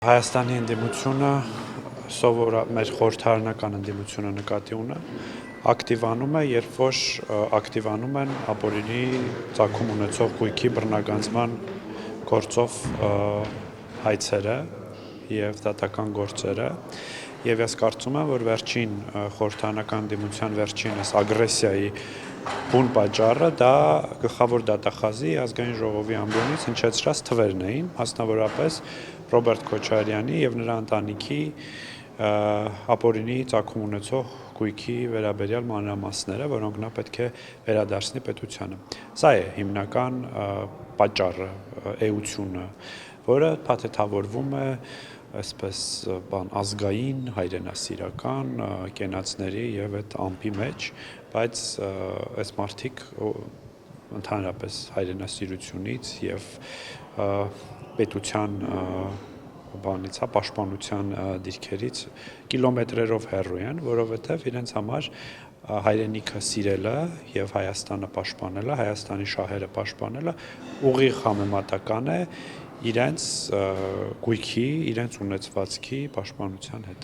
Հայաստանի ընդդիմությունը մեր խորհրդարանական ընդդիմությունը նկատի ունը ակտիվանում է, երբ որ ակտիվանում են ապօրինի ծագում ունեցող գույքի բռնագանձման գործով հայցերը եւ դատական գործերը եւ ես կարծում եմ, որ վերջին խորհրդարանական ընդդիմության վերջին ագրեսիայի բուն պատճառը դա գլխավոր դատախազի ազգային ժողովի ամբիոնից հնչեցրած թվերն էին, մասնավորապես Ռոբերտ Քոչարյանի եւ նրա ընտանիքի ապօրինի ծագում ունեցող գույքի վերաբերյալ մանրամասները, որոնք նա պետք է վերադարձնի պետությանը։ Սա է հիմնական պատճառը, էությունը, որը փաթեթավորվում է այսպես ազգային, հայրենասիրական կենացների եւ այդ ամպի մեջ, բայց այս մարդիկ ընդհանրապես հայրենասիրությունից եւ պետության պաշտպանության դիրքերից կիլոմետրերով հեռու են, որովհետեւ իրենց համար հայրենիքը սիրելը եւ Հայաստանը պաշտպանելը, Հայաստանի շահերը պաշտպանելը ուղիղ համեմատական է իրենց գույքի, իրենց ունեցվածքի պաշտպանության հետ։